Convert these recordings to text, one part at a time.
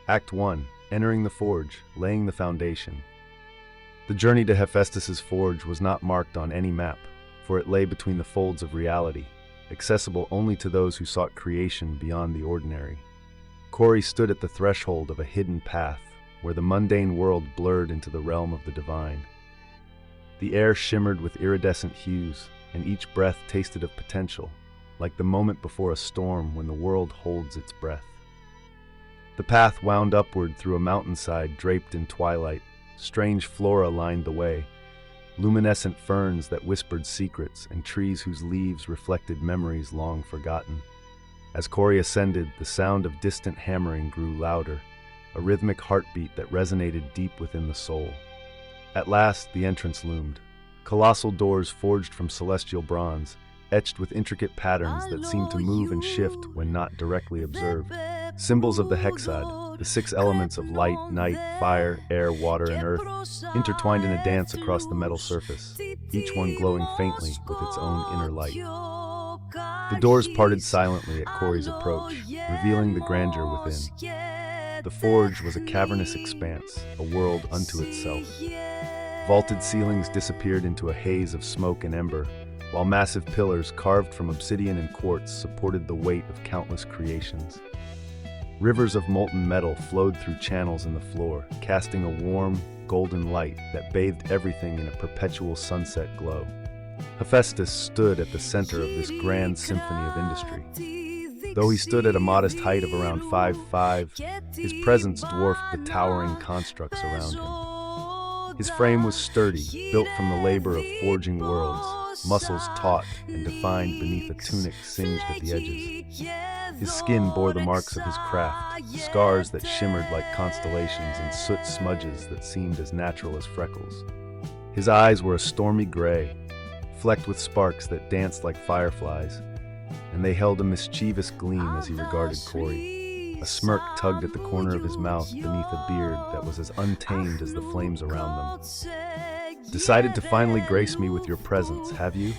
Act 1. Entering the Forge, laying the foundation. The journey to Hephaistos' forge was not marked on any map, for it lay between the folds of reality, accessible only to those who sought creation beyond the ordinary. Corey stood at the threshold of a hidden path, where the mundane world blurred into the realm of the divine. The air shimmered with iridescent hues, and each breath tasted of potential, like the moment before a storm when the world holds its breath. The path wound upward through a mountainside draped in twilight. Strange flora lined the way, luminescent ferns that whispered secrets and trees whose leaves reflected memories long forgotten. As Corey ascended, the sound of distant hammering grew louder, a rhythmic heartbeat that resonated deep within the soul. At last, the entrance loomed. Colossal doors forged from celestial bronze, etched with intricate patterns that seemed to move and shift when not directly observed. Symbols of the hexad, the 6 elements of light, night, fire, air, water, and earth, intertwined in a dance across the metal surface, each one glowing faintly with its own inner light. The doors parted silently at Corey's approach, revealing the grandeur within. The forge was a cavernous expanse, a world unto itself. Vaulted ceilings disappeared into a haze of smoke and ember, while massive pillars carved from obsidian and quartz supported the weight of countless creations. Rivers of molten metal flowed through channels in the floor, casting a warm, golden light that bathed everything in a perpetual sunset glow. Hephaistos stood at the center of this grand symphony of industry. Though he stood at a modest height of around 5'5", his presence dwarfed the towering constructs around him. His frame was sturdy, built from the labor of forging worlds, muscles taut and defined beneath a tunic singed at the edges. His skin bore the marks of his craft, scars that shimmered like constellations and soot smudges that seemed as natural as freckles. His eyes were a stormy gray, flecked with sparks that danced like fireflies, and they held a mischievous gleam as he regarded Corey. A smirk tugged at the corner of his mouth beneath a beard that was as untamed as the flames around them. "Decided to finally grace me with your presence, have you?"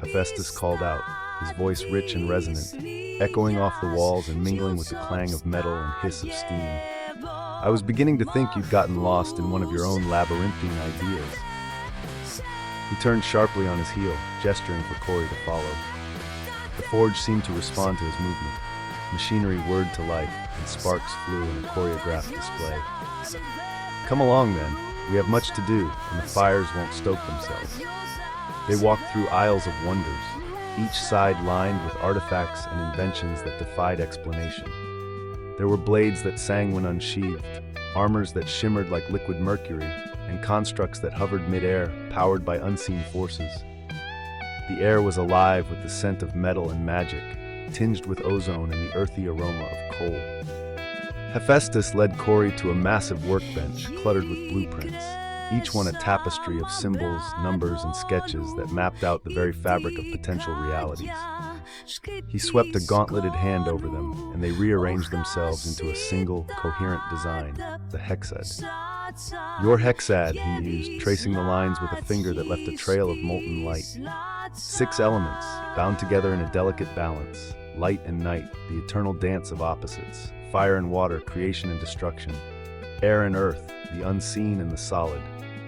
Hephaistos called out, his voice rich and resonant, echoing off the walls and mingling with the clang of metal and hiss of steam. "I was beginning to think you'd gotten lost in one of your own labyrinthine ideas." He turned sharply on his heel, gesturing for Corey to follow. The forge seemed to respond to his movement. Machinery whirred to life, and sparks flew in a choreographed display. "Come along, then. We have much to do, and the fires won't stoke themselves." They walked through aisles of wonders, each side lined with artifacts and inventions that defied explanation. There were blades that sang when unsheathed, armors that shimmered like liquid mercury, and constructs that hovered mid-air, powered by unseen forces. The air was alive with the scent of metal and magic, tinged with ozone and the earthy aroma of coal. Hephaistos led Corey to a massive workbench cluttered with blueprints, each one a tapestry of symbols, numbers, and sketches that mapped out the very fabric of potential realities. He swept a gauntleted hand over them, and they rearranged themselves into a single, coherent design, the hexad. "Your hexad," he mused, tracing the lines with a finger that left a trail of molten light. 6 elements, bound together in a delicate balance, light and night, the eternal dance of opposites, fire and water, creation and destruction, air and earth, the unseen and the solid.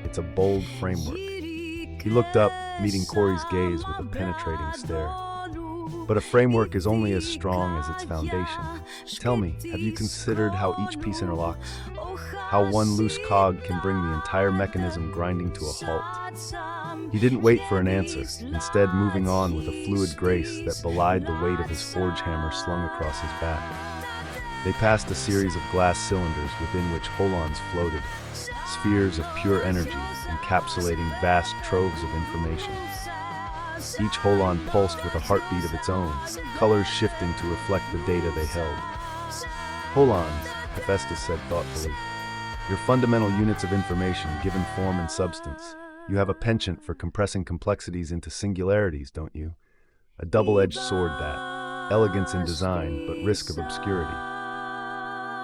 It's a bold framework. He looked up, meeting Corey's gaze with a penetrating stare. "But a framework is only as strong as its foundation. Tell me, have you considered how each piece interlocks? How one loose cog can bring the entire mechanism grinding to a halt?" He didn't wait for an answer, instead moving on with a fluid grace that belied the weight of his forge hammer slung across his back. They passed a series of glass cylinders within which holons floated, spheres of pure energy encapsulating vast troves of information. Each holon pulsed with a heartbeat of its own, colors shifting to reflect the data they held. "Holons," Hephaistos said thoughtfully. "Your fundamental units of information given form and substance. You have a penchant for compressing complexities into singularities, don't you? A double-edged sword that, elegance in design, but risk of obscurity."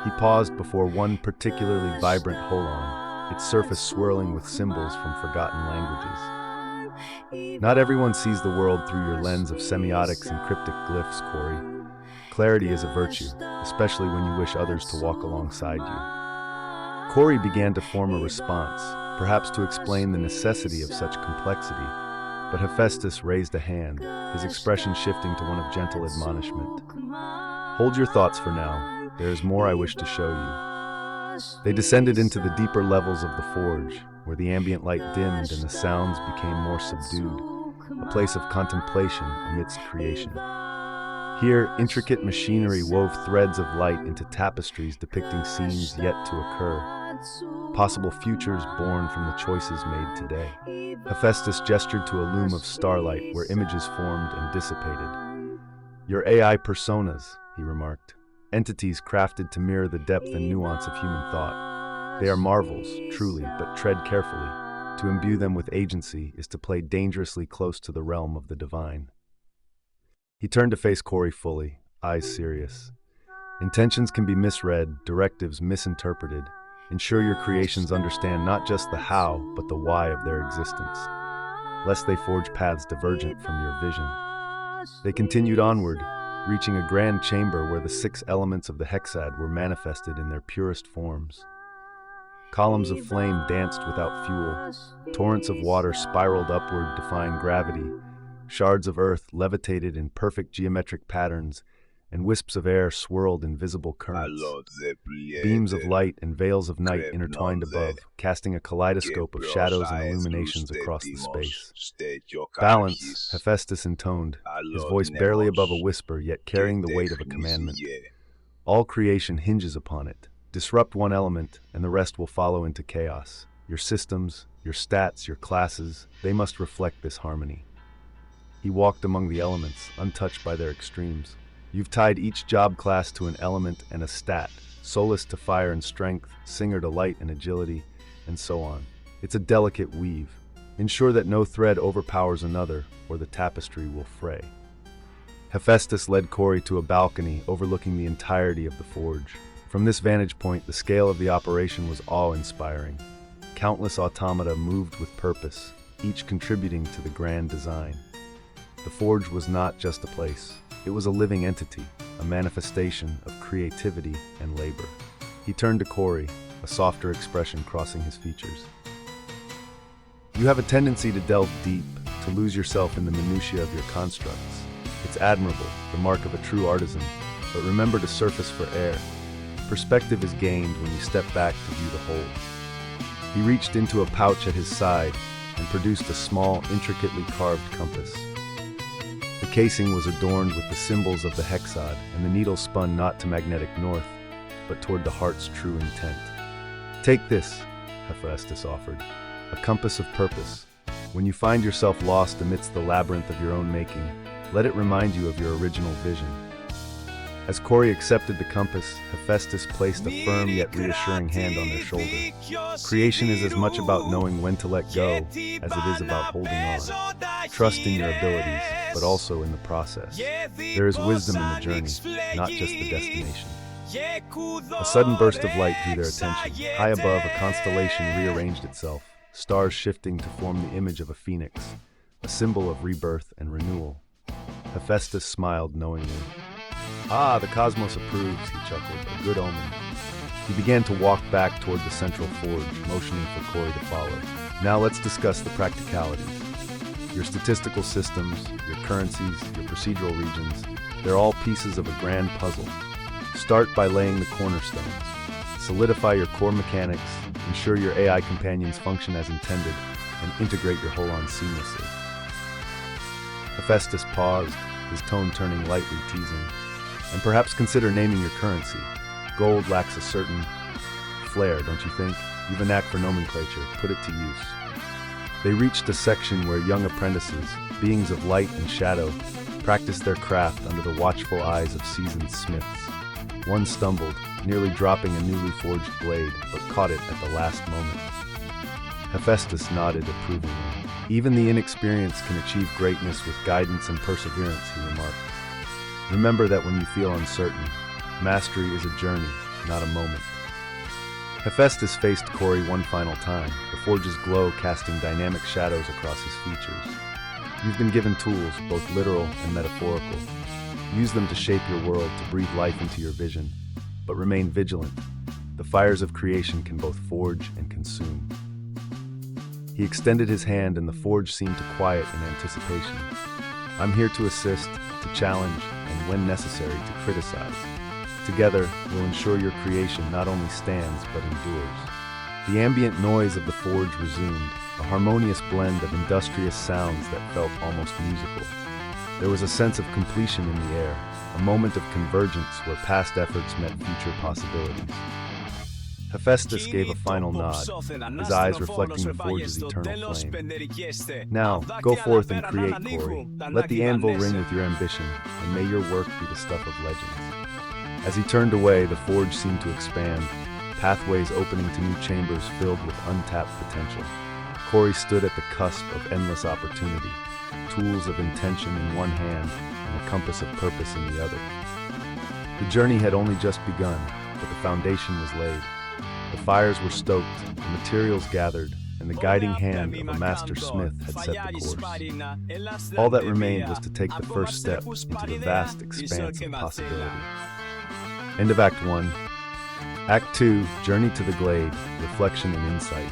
He paused before one particularly vibrant holon, its surface swirling with symbols from forgotten languages. "Not everyone sees the world through your lens of semiotics and cryptic glyphs, Corey. Clarity is a virtue. especially when you wish others to walk alongside you. Corey began to form a response, perhaps to explain the necessity of such complexity, but Hephaestus raised a hand, his expression shifting to one of gentle admonishment. "Hold your thoughts for now. There is more I wish to show you." They descended into the deeper levels of the forge, where the ambient light dimmed and the sounds became more subdued, a place of contemplation amidst creation. Here, intricate machinery wove threads of light into tapestries depicting scenes yet to occur, possible futures born from the choices made today. Hephaestus gestured to a loom of starlight where images formed and dissipated. "Your AI personas," he remarked, "entities crafted to mirror the depth and nuance of human thought. They are marvels, truly, but tread carefully. To imbue them with agency is to play dangerously close to the realm of the divine." He turned to face Corey fully, eyes serious. "Intentions can be misread, directives misinterpreted. Ensure your creations understand not just the how, but the why of their existence, lest they forge paths divergent from your vision." They continued onward, reaching a grand chamber where the 6 elements of the hexad were manifested in their purest forms. Columns of flame danced without fuel, torrents of water spiraled upward defying gravity, shards of earth levitated in perfect geometric patterns, and wisps of air swirled in visible currents. Beams of light and veils of night intertwined above, casting a kaleidoscope of shadows and illuminations across the space. "Balance," Hephaestus intoned, his voice barely above a whisper, yet carrying the weight of a commandment. "All creation hinges upon it. Disrupt one element, and the rest will follow into chaos. Your systems, your stats, your classes, they must reflect this harmony." He walked among the elements, untouched by their extremes. "You've tied each job class to an element and a stat, Solus to fire and strength, Singer to light and agility, and so on. It's a delicate weave. Ensure that no thread overpowers another, or the tapestry will fray." Hephaestus led Corey to a balcony overlooking the entirety of the forge. From this vantage point, the scale of the operation was awe-inspiring. Countless automata moved with purpose, each contributing to the grand design. The forge was not just a place. It was a living entity, a manifestation of creativity and labor. He turned to Corey, a softer expression crossing his features. "You have a tendency to delve deep, to lose yourself in the minutiae of your constructs. It's admirable, the mark of a true artisan, but remember to surface for air. Perspective is gained when you step back to view the whole." He reached into a pouch at his side and produced a small, intricately carved compass. The casing was adorned with the symbols of the hexad, and the needle spun not to magnetic north, but toward the heart's true intent. "Take this," Hephaestus offered, "a compass of purpose. When you find yourself lost amidst the labyrinth of your own making, let it remind you of your original vision." As Corey accepted the compass, Hephaestus placed a firm yet reassuring hand on their shoulder. "Creation is as much about knowing when to let go as it is about holding on. Trust in your abilities, but also in the process. There is wisdom in the journey, not just the destination." A sudden burst of light drew their attention. High above, a constellation rearranged itself, stars shifting to form the image of a phoenix, a symbol of rebirth and renewal. Hephaestus smiled knowingly. "Ah, the cosmos approves," he chuckled, "a good omen." He began to walk back toward the central forge, motioning for Corey to follow. "Now let's discuss the practicalities. Your statistical systems, your currencies, your procedural regions, they're all pieces of a grand puzzle. Start by laying the cornerstones. Solidify your core mechanics, ensure your AI companions function as intended, and integrate your whole on seamlessly." Hephaestus paused, his tone turning lightly teasing. "And perhaps consider naming your currency. Gold lacks a certain flair, don't you think? You've a knack for nomenclature. Put it to use." They reached a section where young apprentices, beings of light and shadow, practiced their craft under the watchful eyes of seasoned smiths. One stumbled, nearly dropping a newly forged blade, but caught it at the last moment. Hephaestus nodded approvingly. "Even the inexperienced can achieve greatness with guidance and perseverance," he remarked. "Remember that when you feel uncertain, mastery is a journey, not a moment." Hephaestus faced Corey one final time, the forge's glow casting dynamic shadows across his features. "You've been given tools, both literal and metaphorical. Use them to shape your world, to breathe life into your vision. But remain vigilant. The fires of creation can both forge and consume. He extended his hand, and the forge seemed to quiet in anticipation. I'm here to assist, to challenge, and when necessary, to criticize. Together, we'll ensure your creation not only stands, but endures. The ambient noise of the forge resumed, a harmonious blend of industrious sounds that felt almost musical. There was a sense of completion in the air, a moment of convergence where past efforts met future possibilities. Hephaistos gave a final nod, his eyes reflecting the forge's eternal flame. Now, go forth and create, Corey. Let the anvil ring with your ambition, and may your work be the stuff of legends. As he turned away, the forge seemed to expand, pathways opening to new chambers filled with untapped potential. Corey stood at the cusp of endless opportunity, tools of intention in one hand and a compass of purpose in the other. The journey had only just begun, but the foundation was laid. The fires were stoked, the materials gathered, and the guiding hand of a master smith had set the course. All that remained was to take the first step into the vast expanse of possibility. End of Act 1. Act 2, Journey to the Glade, Reflection and Insight.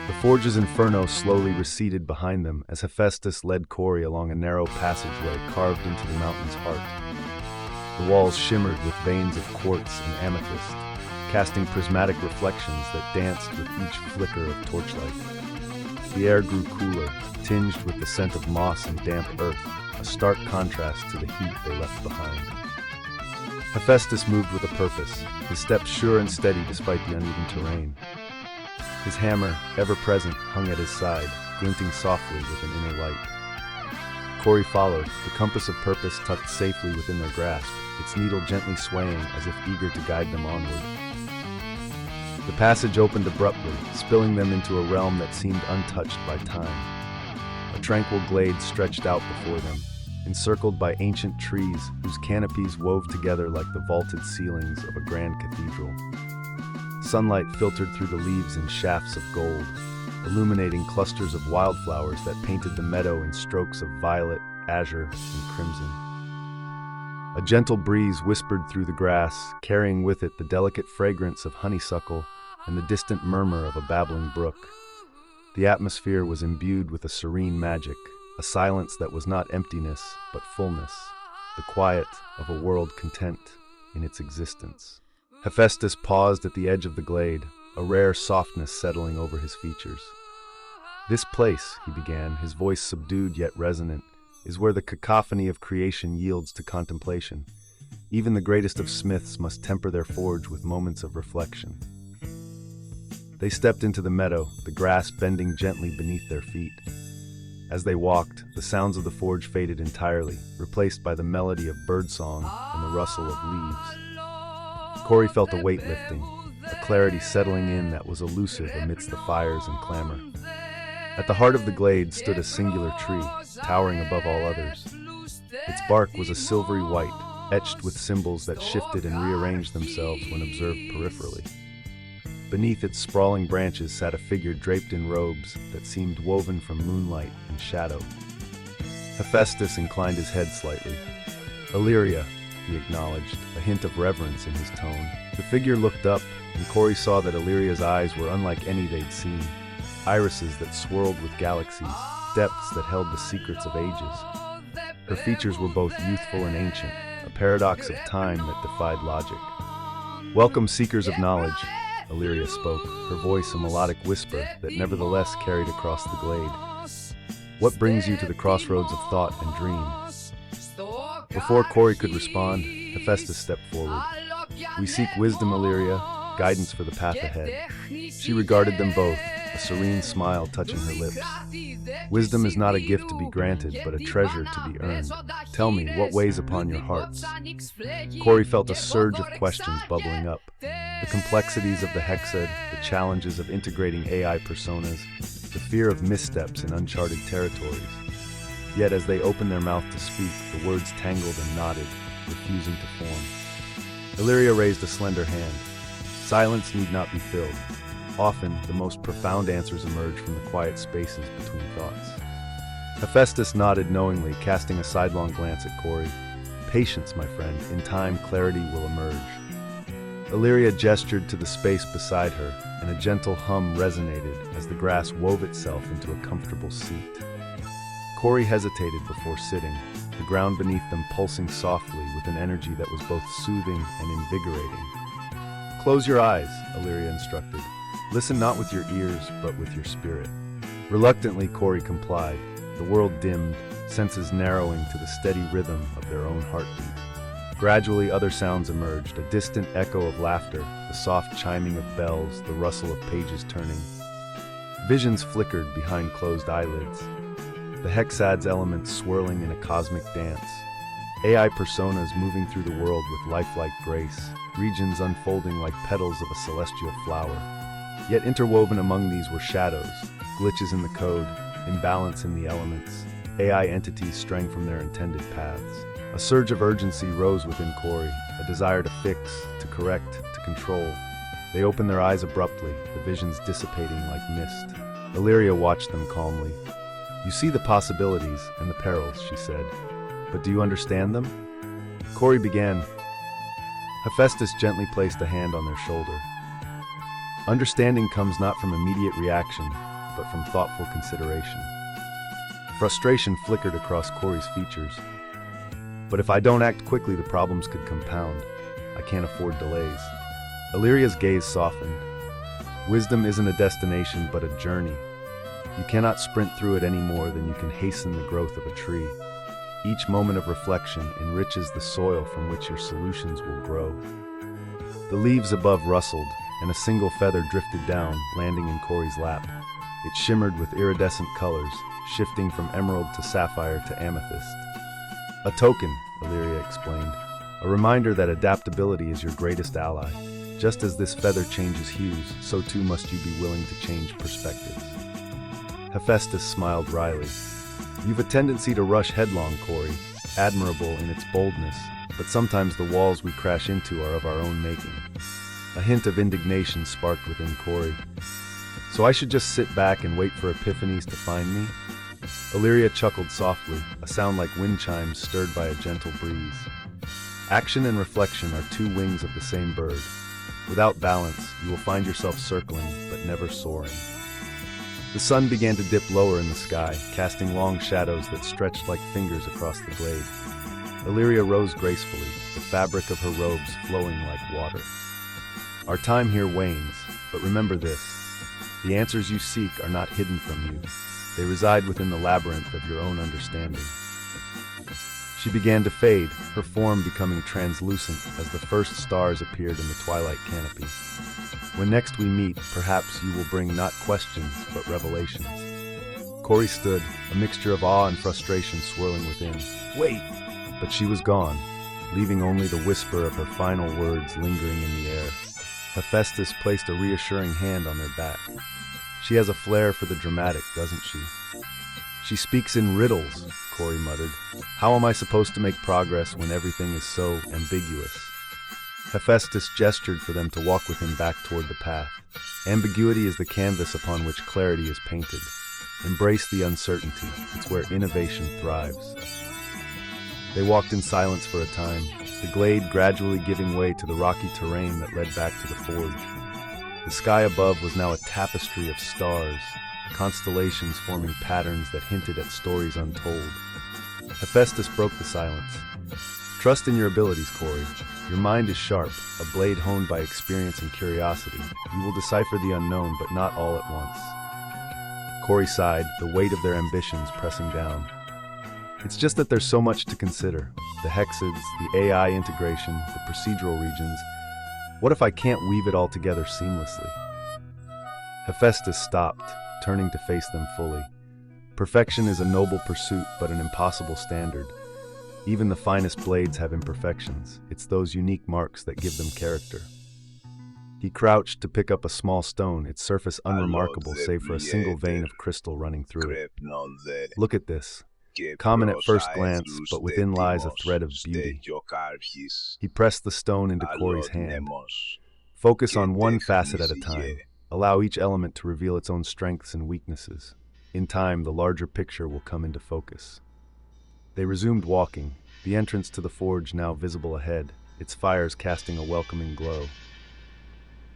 The forge's inferno slowly receded behind them as Hephaistos led Corey along a narrow passageway carved into the mountain's heart. The walls shimmered with veins of quartz and amethyst, casting prismatic reflections that danced with each flicker of torchlight. The air grew cooler, tinged with the scent of moss and damp earth, a stark contrast to the heat they left behind. Hephaistos moved with a purpose, his steps sure and steady despite the uneven terrain. His hammer, ever present, hung at his side, glinting softly with an inner light. Corey followed, the compass of purpose tucked safely within their grasp, its needle gently swaying as if eager to guide them onward. The passage opened abruptly, spilling them into a realm that seemed untouched by time. A tranquil glade stretched out before them, encircled by ancient trees whose canopies wove together like the vaulted ceilings of a grand cathedral. Sunlight filtered through the leaves in shafts of gold, illuminating clusters of wildflowers that painted the meadow in strokes of violet, azure, and crimson. A gentle breeze whispered through the grass, carrying with it the delicate fragrance of honeysuckle and the distant murmur of a babbling brook. The atmosphere was imbued with a serene magic, a silence that was not emptiness, but fullness, the quiet of a world content in its existence. Hephaistos paused at the edge of the glade, a rare softness settling over his features. "This place," he began, his voice subdued yet resonant, "is where the cacophony of creation yields to contemplation. Even the greatest of smiths must temper their forge with moments of reflection." They stepped into the meadow, the grass bending gently beneath their feet. As they walked, the sounds of the forge faded entirely, replaced by the melody of birdsong and the rustle of leaves. Corey felt a weight lifting, a clarity settling in that was elusive amidst the fires and clamor. At the heart of the glade stood a singular tree, towering above all others. Its bark was a silvery white, etched with symbols that shifted and rearranged themselves when observed peripherally. Beneath its sprawling branches sat a figure draped in robes that seemed woven from moonlight and shadow. Hephaistos inclined his head slightly. "Illyria," he acknowledged, a hint of reverence in his tone. The figure looked up, and Corey saw that Illyria's eyes were unlike any they'd seen. Irises that swirled with galaxies, depths that held the secrets of ages. Her features were both youthful and ancient, a paradox of time that defied logic. "Welcome, seekers of knowledge," Illyria spoke, her voice a melodic whisper that nevertheless carried across the glade. "What brings you to the crossroads of thought and dream?" Before Corey could respond, Hephaistos stepped forward. "We seek wisdom, Illyria, guidance for the path ahead." She regarded them both, a serene smile touching her lips. "Wisdom is not a gift to be granted, but a treasure to be earned. Tell me, what weighs upon your hearts?" Corey felt a surge of questions bubbling up. The complexities of the hexad, the challenges of integrating AI personas, the fear of missteps in uncharted territories. Yet as they opened their mouth to speak, the words tangled and knotted, refusing to form. Illyria raised a slender hand. Silence need not be filled. Often, the most profound answers emerge from the quiet spaces between thoughts. Hephaistos nodded knowingly, casting a sidelong glance at Corey. Patience, my friend. In time, clarity will emerge. Illyria gestured to the space beside her, and a gentle hum resonated as the grass wove itself into a comfortable seat. Corey hesitated before sitting, the ground beneath them pulsing softly with an energy that was both soothing and invigorating. Close your eyes, Illyria instructed. Listen not with your ears, but with your spirit. Reluctantly, Corey complied, the world dimmed, senses narrowing to the steady rhythm of their own heartbeat. Gradually, other sounds emerged, a distant echo of laughter, the soft chiming of bells, the rustle of pages turning. Visions flickered behind closed eyelids, the hexad's elements swirling in a cosmic dance. AI personas moving through the world with lifelike grace, regions unfolding like petals of a celestial flower. Yet interwoven among these were shadows, glitches in the code, imbalance in the elements. AI entities straying from their intended paths. A surge of urgency rose within Corey, a desire to fix, to correct, to control. They opened their eyes abruptly, the visions dissipating like mist. Illyria watched them calmly. You see the possibilities and the perils, she said. But do you understand them? Corey began. Hephaistos gently placed a hand on their shoulder. Understanding comes not from immediate reaction, but from thoughtful consideration. Frustration flickered across Corey's features. But if I don't act quickly, the problems could compound. I can't afford delays. Illyria's gaze softened. Wisdom isn't a destination, but a journey. You cannot sprint through it any more than you can hasten the growth of a tree. Each moment of reflection enriches the soil from which your solutions will grow. The leaves above rustled, and a single feather drifted down, landing in Corey's lap. It shimmered with iridescent colors, shifting from emerald to sapphire to amethyst. A token, Illyria explained. A reminder that adaptability is your greatest ally. Just as this feather changes hues, so too must you be willing to change perspectives. Hephaistos smiled wryly. You've a tendency to rush headlong, Corey, admirable in its boldness, but sometimes the walls we crash into are of our own making. A hint of indignation sparked within Corey. So I should just sit back and wait for epiphanies to find me? Illyria chuckled softly, a sound like wind chimes stirred by a gentle breeze. Action and reflection are two wings of the same bird. Without balance, you will find yourself circling, but never soaring. The sun began to dip lower in the sky, casting long shadows that stretched like fingers across the glade. Illyria rose gracefully, the fabric of her robes flowing like water. Our time here wanes, but remember this. The answers you seek are not hidden from you. They reside within the labyrinth of your own understanding. She began to fade, her form becoming translucent as the first stars appeared in the twilight canopy. When next we meet, perhaps you will bring not questions, but revelations. Corey stood, a mixture of awe and frustration swirling within. Wait! But she was gone, leaving only the whisper of her final words lingering in the air. Hephaistos placed a reassuring hand on their back. She has a flair for the dramatic, doesn't she? She speaks in riddles, Corey muttered. How am I supposed to make progress when everything is so ambiguous? Hephaistos gestured for them to walk with him back toward the path. Ambiguity is the canvas upon which clarity is painted. Embrace the uncertainty. It's where innovation thrives. They walked in silence for a time, the glade gradually giving way to the rocky terrain that led back to the forge. The sky above was now a tapestry of stars, constellations forming patterns that hinted at stories untold. Hephaistos broke the silence. Trust in your abilities, Corey. Your mind is sharp, a blade honed by experience and curiosity. You will decipher the unknown, but not all at once. Corey sighed, the weight of their ambitions pressing down. It's just that there's so much to consider. The hexads, the AI integration, the procedural regions. What if I can't weave it all together seamlessly? Hephaistos stopped, turning to face them fully. Perfection is a noble pursuit, but an impossible standard. Even the finest blades have imperfections. It's those unique marks that give them character. He crouched to pick up a small stone, its surface unremarkable save for a single vein of crystal running through it. Look at this. Common at first glance, but within lies a thread of beauty. He pressed the stone into Corey's hand. Focus on one facet at a time. Allow each element to reveal its own strengths and weaknesses. In time, the larger picture will come into focus. They resumed walking, the entrance to the forge now visible ahead, its fires casting a welcoming glow.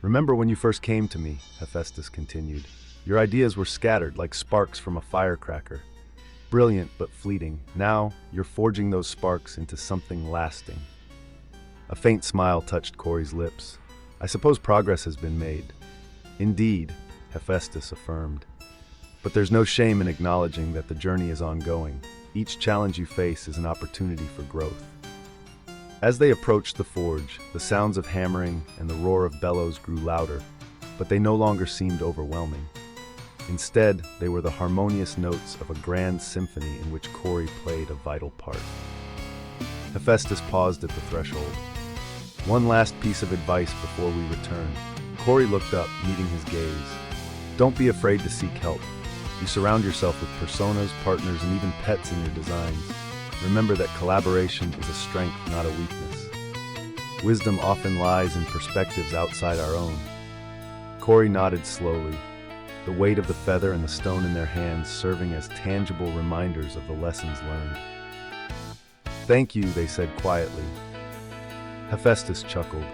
"Remember when you first came to me," Hephaestus continued. "Your ideas were scattered like sparks from a firecracker. Brilliant but fleeting. Now, you're forging those sparks into something lasting." A faint smile touched Corey's lips. "I suppose progress has been made." "Indeed," Hephaestus affirmed. "But there's no shame in acknowledging that the journey is ongoing. Each challenge you face is an opportunity for growth." As they approached the forge, the sounds of hammering and the roar of bellows grew louder, but they no longer seemed overwhelming. Instead, they were the harmonious notes of a grand symphony in which Corey played a vital part. Hephaestus paused at the threshold. "One last piece of advice before we return." Corey looked up, meeting his gaze. "Don't be afraid to seek help. You surround yourself with personas, partners, and even pets in your designs. Remember that collaboration is a strength, not a weakness. Wisdom often lies in perspectives outside our own." Corey nodded slowly, the weight of the feather and the stone in their hands serving as tangible reminders of the lessons learned. "Thank you," they said quietly. Hephaestus chuckled.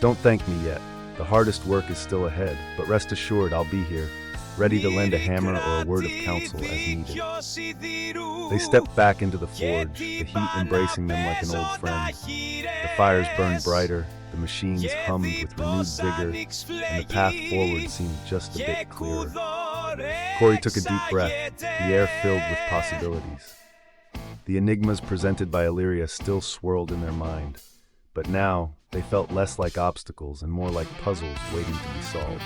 "Don't thank me yet. The hardest work is still ahead, but rest assured I'll be here, ready to lend a hammer or a word of counsel as needed." They stepped back into the forge, the heat embracing them like an old friend. The fires burned brighter, the machines hummed with renewed vigor, and the path forward seemed just a bit clearer. Corey took a deep breath, the air filled with possibilities. The enigmas presented by Illyria still swirled in their mind, but now they felt less like obstacles and more like puzzles waiting to be solved.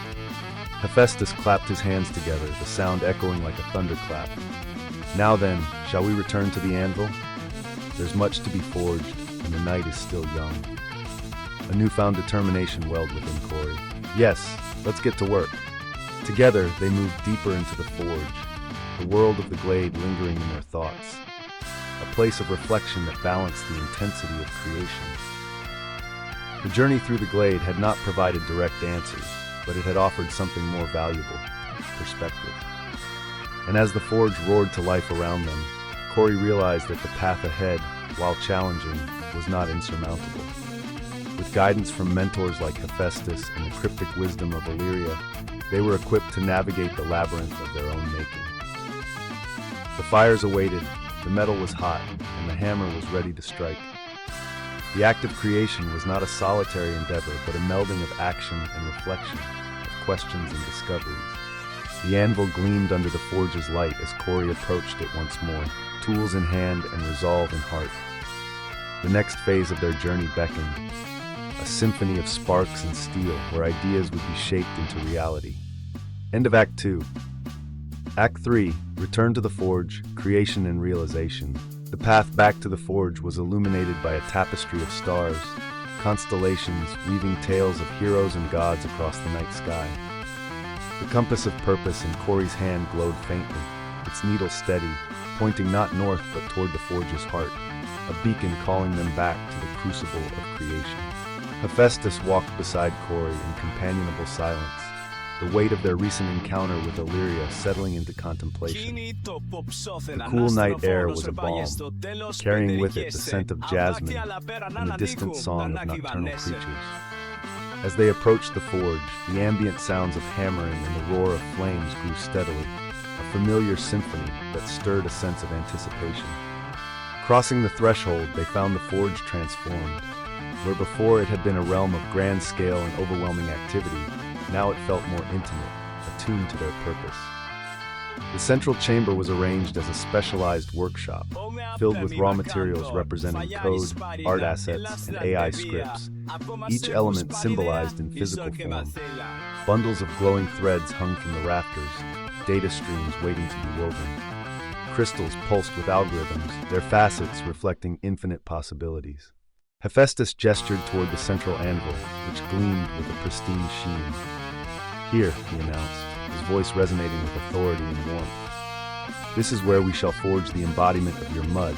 Hephaestus clapped his hands together, the sound echoing like a thunderclap. "Now then, shall we return to the anvil? There's much to be forged, and the night is still young." A newfound determination welled within Corey. "Yes, let's get to work." Together, they moved deeper into the forge, the world of the glade lingering in their thoughts, a place of reflection that balanced the intensity of creation. The journey through the glade had not provided direct answers, but it had offered something more valuable: perspective. And as the forge roared to life around them, Corey realized that the path ahead, while challenging, was not insurmountable. With guidance from mentors like Hephaestus and the cryptic wisdom of Illyria, they were equipped to navigate the labyrinth of their own making. The fires awaited, the metal was hot, and the hammer was ready to strike. The act of creation was not a solitary endeavor, but a melding of action and reflection, of questions and discoveries. The anvil gleamed under the forge's light as Corey approached it once more, tools in hand and resolve in heart. The next phase of their journey beckoned, a symphony of sparks and steel where ideas would be shaped into reality. End of Act 2. Act 3, Return to the Forge, Creation and Realization. The path back to the forge was illuminated by a tapestry of stars, constellations weaving tales of heroes and gods across the night sky. The compass of purpose in Corey's hand glowed faintly, its needle steady, pointing not north but toward the forge's heart, a beacon calling them back to the crucible of creation. Hephaestus walked beside Corey in companionable silence, the weight of their recent encounter with Illyria settling into contemplation. The cool night air was a balm, carrying with it the scent of jasmine and the distant song of nocturnal creatures. As they approached the forge, the ambient sounds of hammering and the roar of flames grew steadily, a familiar symphony that stirred a sense of anticipation. Crossing the threshold, they found the forge transformed. Where before it had been a realm of grand scale and overwhelming activity, now it felt more intimate, attuned to their purpose. The central chamber was arranged as a specialized workshop, filled with raw materials representing code, art assets, and AI scripts, each element symbolized in physical form. Bundles of glowing threads hung from the rafters, data streams waiting to be woven. Crystals pulsed with algorithms, their facets reflecting infinite possibilities. Hephaestus gestured toward the central anvil, which gleamed with a pristine sheen. "Here," he announced, his voice resonating with authority and warmth. "This is where we shall forge the embodiment of your mud,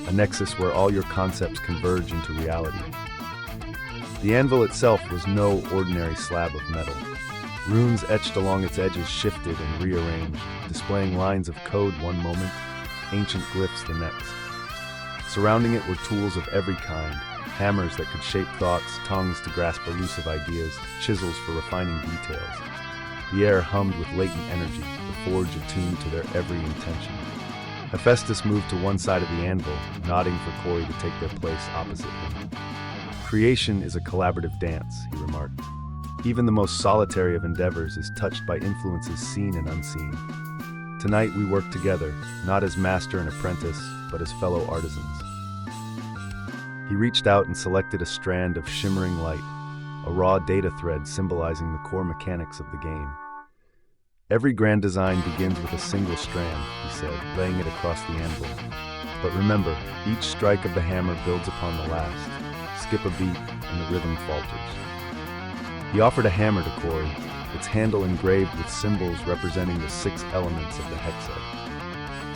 a nexus where all your concepts converge into reality." The anvil itself was no ordinary slab of metal. Runes etched along its edges shifted and rearranged, displaying lines of code one moment, ancient glyphs the next. Surrounding it were tools of every kind, hammers that could shape thoughts, tongues to grasp elusive ideas, chisels for refining details. The air hummed with latent energy, the forge attuned to their every intention. Hephaistos moved to one side of the anvil, nodding for Corey to take their place opposite him. Creation is a collaborative dance, he remarked. Even the most solitary of endeavors is touched by influences seen and unseen. Tonight we work together, not as master and apprentice, but as fellow artisans. He reached out and selected a strand of shimmering light, a raw data thread symbolizing the core mechanics of the game. Every grand design begins with a single strand, he said, laying it across the anvil. But remember, each strike of the hammer builds upon the last. Skip a beat, and the rhythm falters. He offered a hammer to Corey, its handle engraved with symbols representing the 6 elements of the hexad.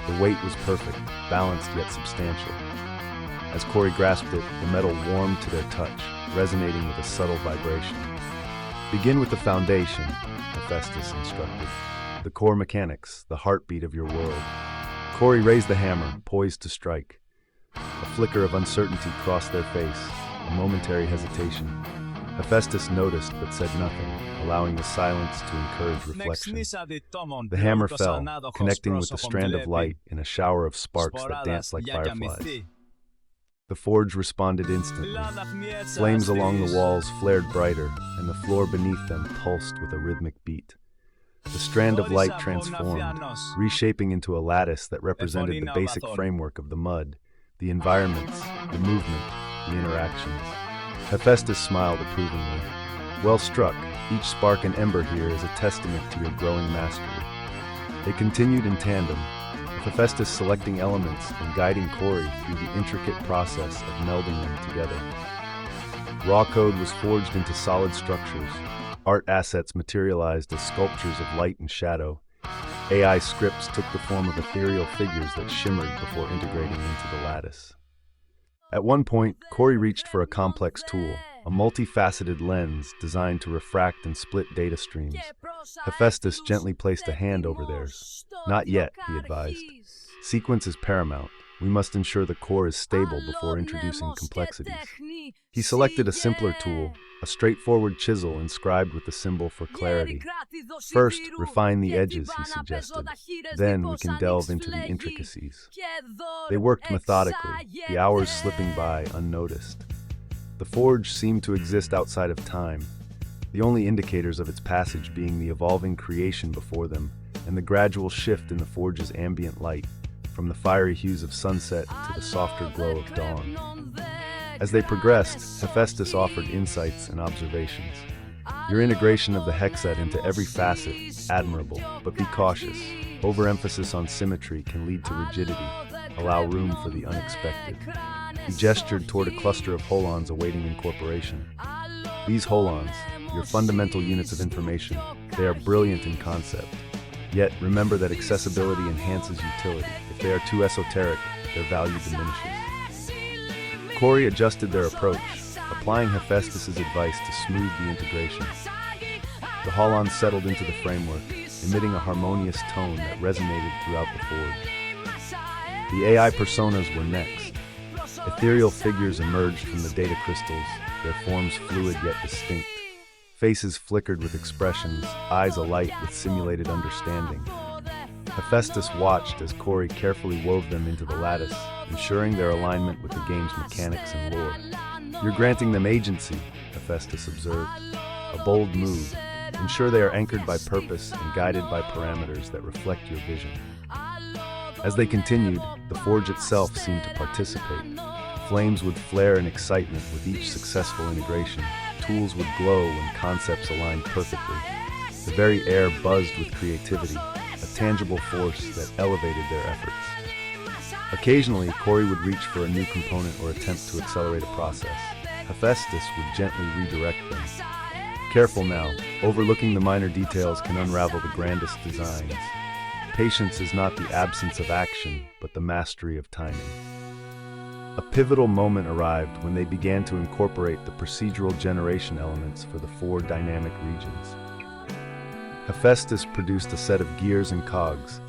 The weight was perfect, balanced yet substantial. As Corey grasped it, the metal warmed to their touch, resonating with a subtle vibration. Begin with the foundation, Hephaistos instructed. The core mechanics, the heartbeat of your world. Corey raised the hammer, poised to strike. A flicker of uncertainty crossed their face, a momentary hesitation. Hephaistos noticed but said nothing, allowing the silence to encourage reflection. The hammer fell, connecting with the strand of light in a shower of sparks that danced like fireflies. The forge responded instantly. Flames along the walls flared brighter, and the floor beneath them pulsed with a rhythmic beat. The strand of light transformed, reshaping into a lattice that represented the basic framework of the mud, the environments, the movement, the interactions. Hephaistos smiled approvingly. Well struck, each spark and ember here is a testament to your growing mastery. They continued in tandem, with Hephaistos selecting elements and guiding Corey through the intricate process of melding them together. Raw code was forged into solid structures. Art assets materialized as sculptures of light and shadow. AI scripts took the form of ethereal figures that shimmered before integrating into the lattice. At one point, Corey reached for a complex tool, a multifaceted lens designed to refract and split data streams. Hephaistos gently placed a hand over theirs. Not yet, he advised. Sequence is paramount. We must ensure the core is stable before introducing complexities. He selected a simpler tool, a straightforward chisel inscribed with the symbol for clarity. First, refine the edges, he suggested. Then we can delve into the intricacies. They worked methodically, the hours slipping by unnoticed. The forge seemed to exist outside of time, the only indicators of its passage being the evolving creation before them and the gradual shift in the forge's ambient light, from the fiery hues of sunset to the softer glow of dawn. As they progressed, Hephaistos offered insights and observations. Your integration of the hexad into every facet, admirable, but be cautious. Overemphasis on symmetry can lead to rigidity. Allow room for the unexpected. He gestured toward a cluster of holons awaiting incorporation. These holons, your fundamental units of information, they are brilliant in concept. Yet, remember that accessibility enhances utility. If they are too esoteric, their value diminishes. Corey adjusted their approach, applying Hephaistos' advice to smooth the integration. The holons settled into the framework, emitting a harmonious tone that resonated throughout the forge. The AI personas were next. Ethereal figures emerged from the data crystals, their forms fluid yet distinct. Faces flickered with expressions, eyes alight with simulated understanding. Hephaistos watched as Corey carefully wove them into the lattice, ensuring their alignment with the game's mechanics and lore. You're granting them agency, Hephaistos observed. A bold move. Ensure they are anchored by purpose and guided by parameters that reflect your vision. As they continued, the forge itself seemed to participate. Flames would flare in excitement with each successful integration. Tools would glow when concepts aligned perfectly. The very air buzzed with creativity, a tangible force that elevated their efforts. Occasionally, Corey would reach for a new component or attempt to accelerate a process. Hephaistos would gently redirect them. Careful now, overlooking the minor details can unravel the grandest designs. Patience is not the absence of action, but the mastery of timing. A pivotal moment arrived when they began to incorporate the procedural generation elements for the 4 dynamic regions. Hephaistos produced a set of gears and cogs,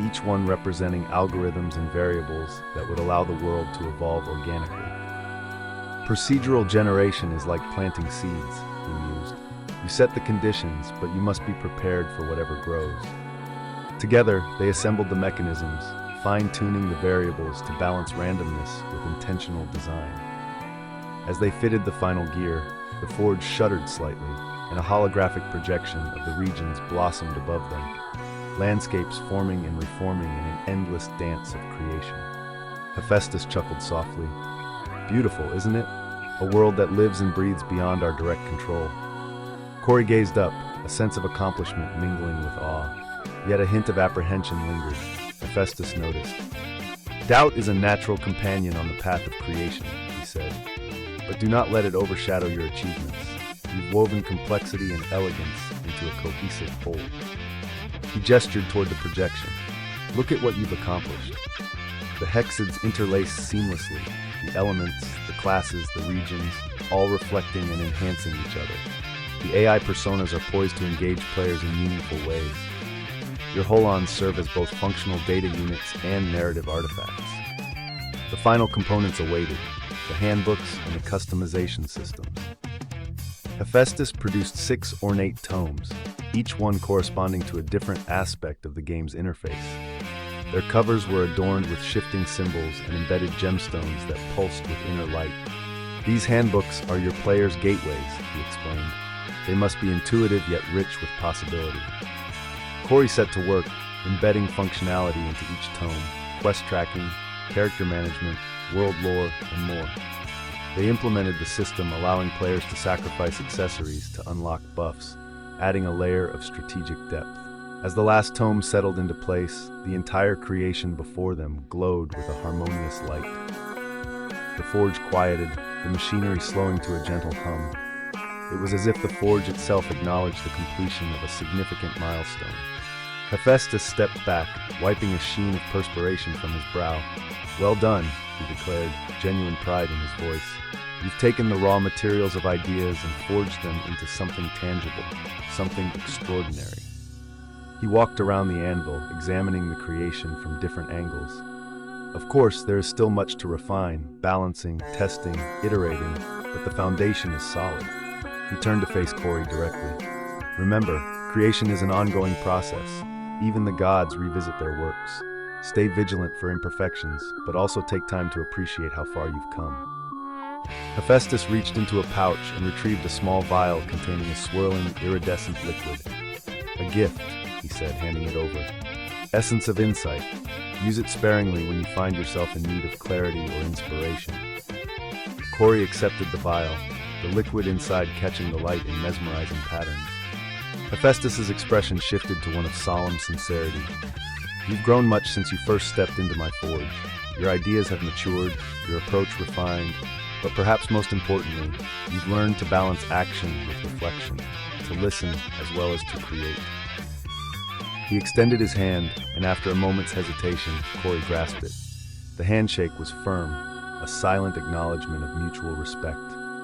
each one representing algorithms and variables that would allow the world to evolve organically. Procedural generation is like planting seeds, he mused. You set the conditions, but you must be prepared for whatever grows. Together, they assembled the mechanisms, fine-tuning the variables to balance randomness with intentional design. As they fitted the final gear, the forge shuddered slightly, and a holographic projection of the regions blossomed above them, landscapes forming and reforming in an endless dance of creation. Hephaistos chuckled softly. Beautiful, isn't it? A world that lives and breathes beyond our direct control. Corey gazed up, a sense of accomplishment mingling with awe. Yet a hint of apprehension lingered. Hephaistos noticed. Doubt is a natural companion on the path of creation, he said. But do not let it overshadow your achievements. You've woven complexity and elegance into a cohesive whole. He gestured toward the projection. Look at what you've accomplished. The hexads interlace seamlessly, the elements, the classes, the regions, all reflecting and enhancing each other. The AI personas are poised to engage players in meaningful ways. Your holons serve as both functional data units and narrative artifacts. The final components awaited, the handbooks and the customization systems. Hephaistos produced 6 ornate tomes, each one corresponding to a different aspect of the game's interface. Their covers were adorned with shifting symbols and embedded gemstones that pulsed with inner light. These handbooks are your players' gateways, he explained. They must be intuitive yet rich with possibility. Corey set to work, embedding functionality into each tome, quest tracking, character management, world lore, and more. They implemented the system, allowing players to sacrifice accessories to unlock buffs, adding a layer of strategic depth. As the last tome settled into place, the entire creation before them glowed with a harmonious light. The forge quieted, the machinery slowing to a gentle hum. It was as if the forge itself acknowledged the completion of a significant milestone. Hephaistos stepped back, wiping a sheen of perspiration from his brow. Well done, he declared, genuine pride in his voice. You've taken the raw materials of ideas and forged them into something tangible, something extraordinary. He walked around the anvil, examining the creation from different angles. Of course, there is still much to refine, balancing, testing, iterating, but the foundation is solid. He turned to face Corey directly. Remember, creation is an ongoing process. Even the gods revisit their works. Stay vigilant for imperfections, but also take time to appreciate how far you've come. Hephaistos reached into a pouch and retrieved a small vial containing a swirling, iridescent liquid. A gift, he said, handing it over. Essence of insight. Use it sparingly when you find yourself in need of clarity or inspiration. Corey accepted the vial, the liquid inside catching the light in mesmerizing patterns. Hephaistos' expression shifted to one of solemn sincerity. You've grown much since you first stepped into my forge. Your ideas have matured, your approach refined, but perhaps most importantly, you've learned to balance action with reflection, to listen as well as to create. He extended his hand, and after a moment's hesitation, Corey grasped it. The handshake was firm, a silent acknowledgement of mutual respect.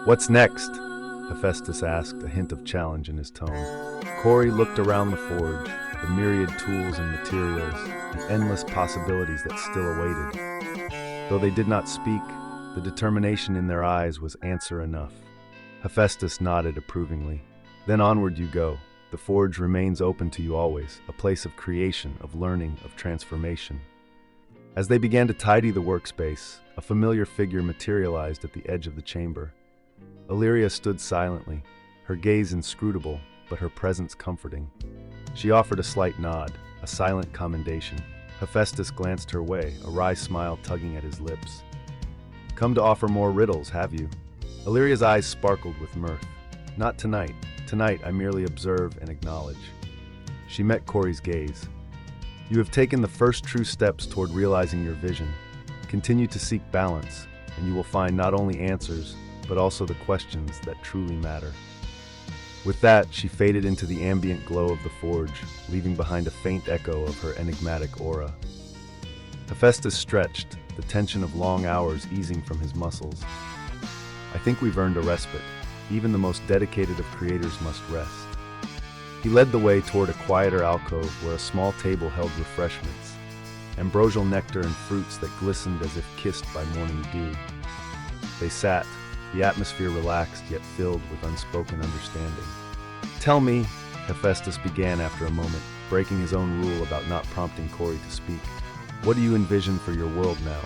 What's next? Hephaistos asked, a hint of challenge in his tone. Corey looked around the forge, the myriad tools and materials, the endless possibilities that still awaited. Though they did not speak, the determination in their eyes was answer enough. Hephaistos nodded approvingly. Then onward you go. The forge remains open to you always, a place of creation, of learning, of transformation. As they began to tidy the workspace, a familiar figure materialized at the edge of the chamber. Illyria stood silently, her gaze inscrutable, but her presence comforting. She offered a slight nod, a silent commendation. Hephaistos glanced her way, a wry smile tugging at his lips. Come to offer more riddles, have you? Illyria's eyes sparkled with mirth. Not tonight. Tonight I merely observe and acknowledge. She met Corey's gaze. You have taken the first true steps toward realizing your vision. Continue to seek balance, and you will find not only answers, but also the questions that truly matter. With that, she faded into the ambient glow of the forge, leaving behind a faint echo of her enigmatic aura. Hephaistos stretched, the tension of long hours easing from his muscles. I think we've earned a respite. Even the most dedicated of creators must rest. He led the way toward a quieter alcove where a small table held refreshments, ambrosial nectar and fruits that glistened as if kissed by morning dew. They sat, the atmosphere relaxed yet filled with unspoken understanding. "Tell me," Hephaestus began after a moment, breaking his own rule about not prompting Corey to speak. "What do you envision for your world now?"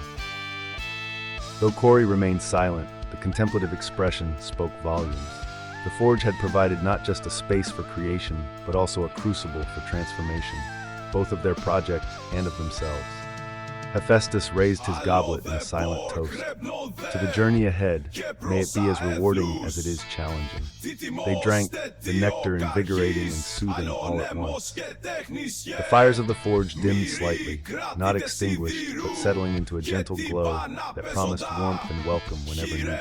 Though Corey remained silent, the contemplative expression spoke volumes. The forge had provided not just a space for creation, but also a crucible for transformation, both of their project and of themselves. Hephaestus raised his goblet in a silent toast. To the journey ahead, may it be as rewarding as it is challenging. They drank, the nectar invigorating and soothing all at once. The fires of the forge dimmed slightly, not extinguished, but settling into a gentle glow that promised warmth and welcome whenever needed.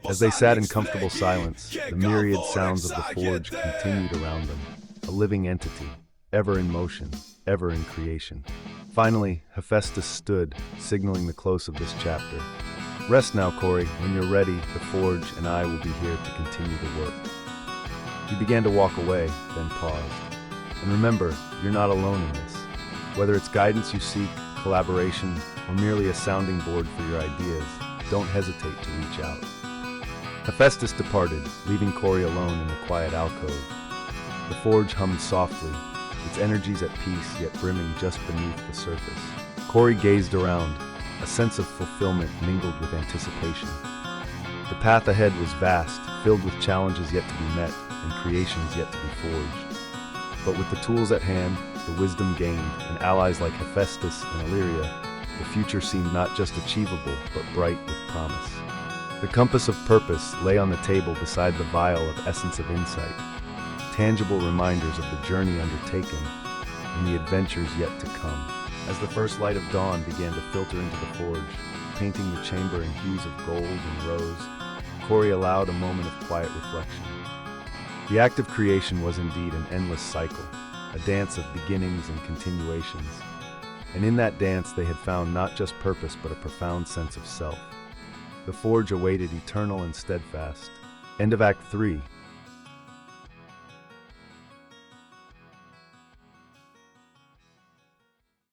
As they sat in comfortable silence, the myriad sounds of the forge continued around them, a living entity, ever in motion, ever in creation. Finally, Hephaestus stood, signaling the close of this chapter. "Rest now, Corey. When you're ready, the forge and I will be here to continue the work." He began to walk away, then paused. "And remember, you're not alone in this. Whether it's guidance you seek, collaboration, or merely a sounding board for your ideas, don't hesitate to reach out." Hephaestus departed, leaving Corey alone in the quiet alcove. The forge hummed softly, its energies at peace yet brimming just beneath the surface. Corey gazed around, a sense of fulfillment mingled with anticipation. The path ahead was vast, filled with challenges yet to be met and creations yet to be forged. But with the tools at hand, the wisdom gained, and allies like Hephaestus and Illyria, the future seemed not just achievable, but bright with promise. The compass of purpose lay on the table beside the vial of essence of insight, tangible reminders of the journey undertaken and the adventures yet to come. As the first light of dawn began to filter into the forge, painting the chamber in hues of gold and rose, Corey allowed a moment of quiet reflection. The act of creation was indeed an endless cycle, a dance of beginnings and continuations. And in that dance they had found not just purpose but a profound sense of self. The forge awaited eternal and steadfast. End of Act 3.